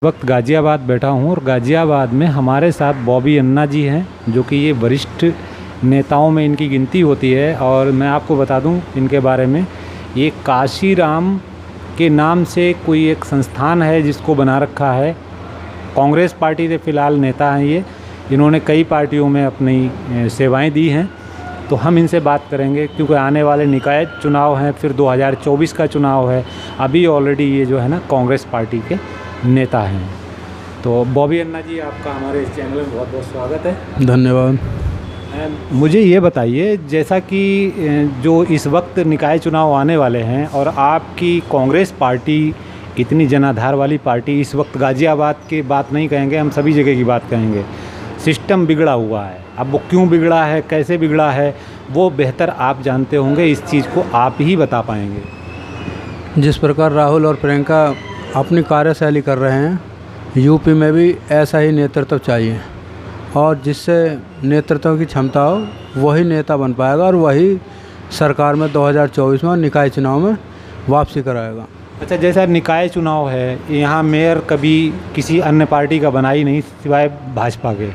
वक्त गाज़ियाबाद बैठा हूँ और गाज़ियाबाद में हमारे साथ बॉबी अन्ना जी हैं जो कि ये वरिष्ठ नेताओं में इनकी गिनती होती है। और मैं आपको बता दूँ इनके बारे में, ये काशीराम के नाम से कोई एक संस्थान है जिसको बना रखा है। कांग्रेस पार्टी से फ़िलहाल नेता हैं ये, इन्होंने कई पार्टियों में अपनी सेवाएं दी हैं। तो हम इनसे बात करेंगे क्योंकि आने वाले निकाय चुनाव हैं, फिर 2024 का चुनाव है। अभी ऑलरेडी ये जो है ना कांग्रेस पार्टी के नेता हैं। तो बॉबी अन्ना जी, आपका हमारे इस चैनल में बहुत बहुत स्वागत है। धन्यवाद। मुझे ये बताइए, जैसा कि जो इस वक्त निकाय चुनाव आने वाले हैं और आपकी कांग्रेस पार्टी इतनी जनाधार वाली पार्टी, इस वक्त गाज़ियाबाद की बात नहीं कहेंगे, हम सभी जगह की बात कहेंगे, सिस्टम बिगड़ा हुआ है। अब वो क्यों बिगड़ा है, कैसे बिगड़ा है, वो बेहतर आप जानते होंगे, इस चीज़ को आप ही बता पाएंगे। जिस प्रकार राहुल और प्रियंका अपनी कार्यशैली कर रहे हैं, यूपी में भी ऐसा ही नेतृत्व चाहिए और जिससे नेतृत्व की क्षमता हो वही नेता बन पाएगा और वही सरकार में 2024 में निकाय चुनाव में वापसी कराएगा। अच्छा, जैसा निकाय चुनाव है, यहाँ मेयर कभी किसी अन्य पार्टी का बना ही नहीं सिवाय भाजपा के,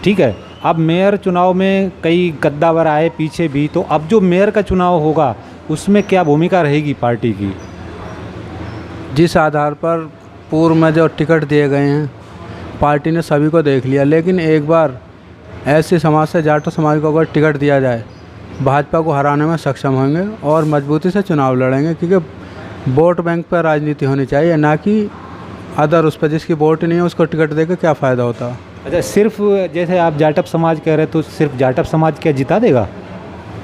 ठीक है। अब मेयर चुनाव में कई गद्दावर आए पीछे भी, तो अब जो मेयर का चुनाव होगा उसमें क्या भूमिका रहेगी पार्टी की? जिस आधार पर पूर्व में जो टिकट दिए गए हैं, पार्टी ने सभी को देख लिया, लेकिन एक बार ऐसे समाज से जाटो समाज को अगर टिकट दिया जाए, भाजपा को हराने में सक्षम होंगे और मजबूती से चुनाव लड़ेंगे। क्योंकि वोट बैंक पर राजनीति होनी चाहिए, ना कि अदर उस पर जिसकी वोट नहीं है उसको टिकट देकर क्या फ़ायदा होता। अच्छा, सिर्फ जैसे आप जाटव समाज कह रहे, तो सिर्फ जाटव समाज क्या जिता देगा?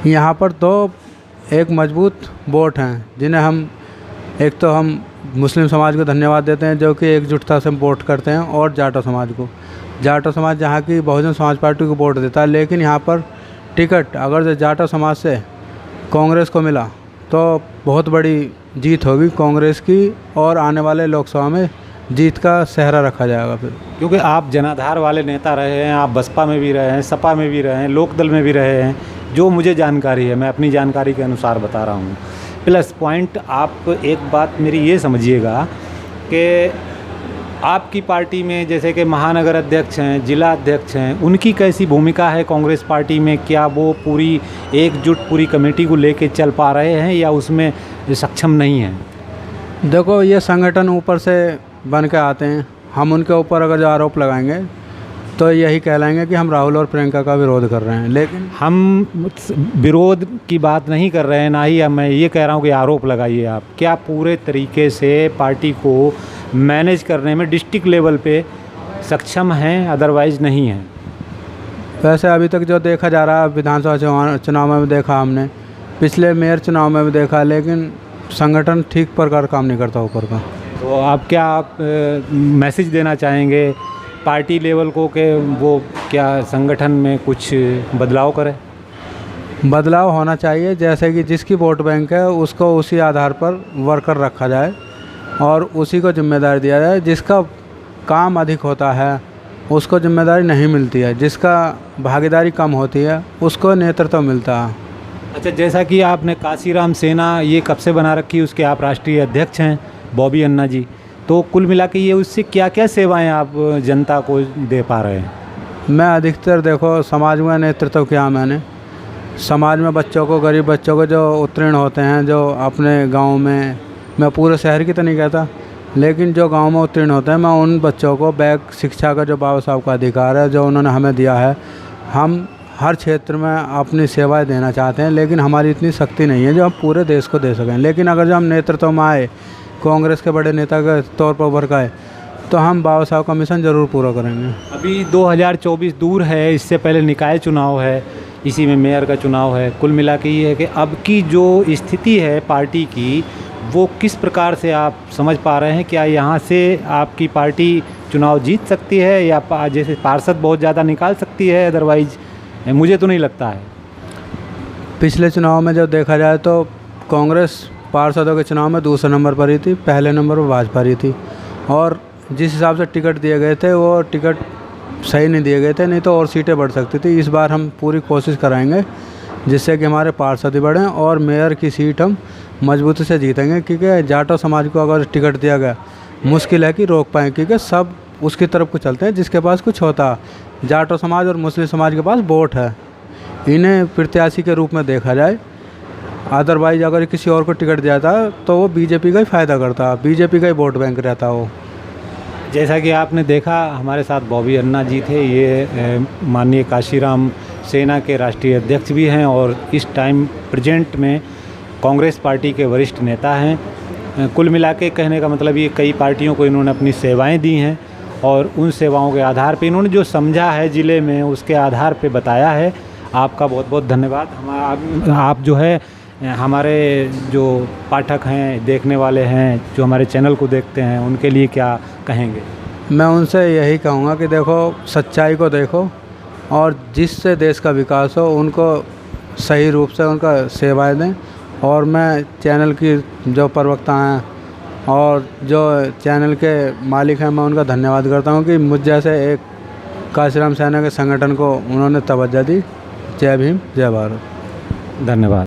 यहाँ पर तो एक मजबूत वोट हैं जिन्हें हम, एक तो हम मुस्लिम समाज को धन्यवाद देते हैं जो कि एकजुटता से वोट करते हैं, और जाटो समाज को। जाटो समाज जहाँ की बहुजन समाज पार्टी को वोट देता है, लेकिन यहाँ पर टिकट अगर जाटो समाज से कांग्रेस को मिला तो बहुत बड़ी जीत होगी कांग्रेस की, और आने वाले लोकसभा में जीत का सेहरा रखा जाएगा फिर। क्योंकि आप जनाधार वाले नेता रहे हैं, आप बसपा में भी रहे हैं, सपा में भी रहे हैं, लोकदल में भी रहे हैं। जो मुझे जानकारी है, मैं अपनी जानकारी के अनुसार बता रहा हूँ। प्लस पॉइंट, आप एक बात मेरी ये समझिएगा कि आपकी पार्टी में जैसे कि महानगर अध्यक्ष हैं, जिला अध्यक्ष हैं, उनकी कैसी भूमिका है कांग्रेस पार्टी में? क्या वो पूरी एकजुट पूरी कमेटी को लेके चल पा रहे हैं या उसमें सक्षम नहीं हैं? देखो, ये संगठन ऊपर से बन के आते हैं, हम उनके ऊपर अगर जो आरोप लगाएंगे तो यही कहलाएंगे कि हम राहुल और प्रियंका का विरोध कर रहे हैं। लेकिन हम विरोध की बात नहीं कर रहे हैं, ना ही मैं ये कह रहा हूँ कि आरोप लगाइए आप। क्या पूरे तरीके से पार्टी को मैनेज करने में डिस्ट्रिक्ट लेवल पे सक्षम हैं, अदरवाइज़ नहीं हैं? वैसे अभी तक जो देखा जा रहा है, विधानसभा चुनाव में भी देखा हमने, पिछले मेयर चुनाव में भी देखा, लेकिन संगठन ठीक प्रकार काम नहीं करता ऊपर का। तो आप क्या मैसेज देना चाहेंगे पार्टी लेवल को कि वो क्या संगठन में कुछ बदलाव करे? बदलाव होना चाहिए, जैसे कि जिसकी वोट बैंक है उसको उसी आधार पर वर्कर रखा जाए और उसी को जिम्मेदारी दिया जाए। जिसका काम अधिक होता है उसको जिम्मेदारी नहीं मिलती है, जिसका भागीदारी कम होती है उसको नेतृत्व मिलता है। अच्छा, जैसा कि आपने काशीराम सेना ये कब से बना रखी, उसके आप राष्ट्रीय अध्यक्ष हैं बॉबी अन्ना जी, तो कुल मिला के ये उससे क्या क्या सेवाएं आप जनता को दे पा रहे हैं? मैं अधिकतर देखो समाज में नेतृत्व किया मैंने। समाज में बच्चों को, गरीब बच्चों को जो उत्तीर्ण होते हैं, जो अपने गांव में, मैं पूरे शहर की तो नहीं कहता, लेकिन जो गांव में उत्तीर्ण होते हैं, मैं उन बच्चों को बैक शिक्षा का जो बाबा साहब का अधिकार है जो उन्होंने हमें दिया है, हम हर क्षेत्र में अपनी सेवाएँ देना चाहते हैं। लेकिन हमारी इतनी शक्ति नहीं है जो हम पूरे देश को दे सकें। लेकिन अगर जो हम नेतृत्व में आए, कांग्रेस के बड़े नेता के तौर पर उभर आए, तो हम बाबा साहब का मिशन ज़रूर पूरा करेंगे। अभी 2024 दूर है, इससे पहले निकाय चुनाव है, इसी में मेयर का चुनाव है। कुल मिला के ये है कि अब की जो स्थिति है पार्टी की, वो किस प्रकार से आप समझ पा रहे हैं? क्या यहाँ से आपकी पार्टी चुनाव जीत सकती है या जैसे पार्षद बहुत ज़्यादा निकाल सकती है? अदरवाइज मुझे तो नहीं लगता है। पिछले चुनाव में जब देखा जाए तो कांग्रेस पार्षदों के चुनाव में दूसरे नंबर पर ही थी, पहले नंबर पर भाजपा रही थी, और जिस हिसाब से टिकट दिए गए थे वो टिकट सही नहीं दिए गए थे, नहीं तो और सीटें बढ़ सकती थी। इस बार हम पूरी कोशिश कराएंगे जिससे कि हमारे पार्षद बढ़ें और मेयर की सीट हम मजबूती से जीतेंगे। क्योंकि जाटो समाज को अगर टिकट दिया गया मुश्किल है कि रोक पाएँ, क्योंकि सब उसकी तरफ को चलते हैं जिसके पास कुछ होता। जाटो समाज और मुस्लिम समाज के पास वोट है, इन्हें प्रत्याशी के रूप में देखा जाए। अदरवाइज अगर किसी और को टिकट दिया था तो वो बीजेपी का ही फ़ायदा करता, बीजेपी का ही वोट बैंक रहता वो। जैसा कि आपने देखा, हमारे साथ बॉबी अन्ना जी थे। ये माननीय काशीराम सेना के राष्ट्रीय अध्यक्ष भी हैं और इस टाइम प्रेजेंट में कांग्रेस पार्टी के वरिष्ठ नेता हैं। कुल मिला के कहने का मतलब ये कई पार्टियों को इन्होंने अपनी सेवाएं दी हैं और उन सेवाओं के आधार पे इन्होंने जो समझा है ज़िले में, उसके आधार पे बताया है। आपका बहुत बहुत धन्यवाद। आप जो है हमारे जो पाठक हैं, देखने वाले हैं, जो हमारे चैनल को देखते हैं, उनके लिए क्या कहेंगे? मैं उनसे यही कहूँगा कि देखो, सच्चाई को देखो और जिससे देश का विकास हो उनको सही रूप से उनका सेवाएं दें। और मैं चैनल की जो प्रवक्ता हैं और जो चैनल के मालिक हैं, मैं उनका धन्यवाद करता हूँ कि मुझ जैसे एक काशीराम सेना के संगठन को उन्होंने तवज्जो दी। जय भीम, जय भारत। धन्यवाद।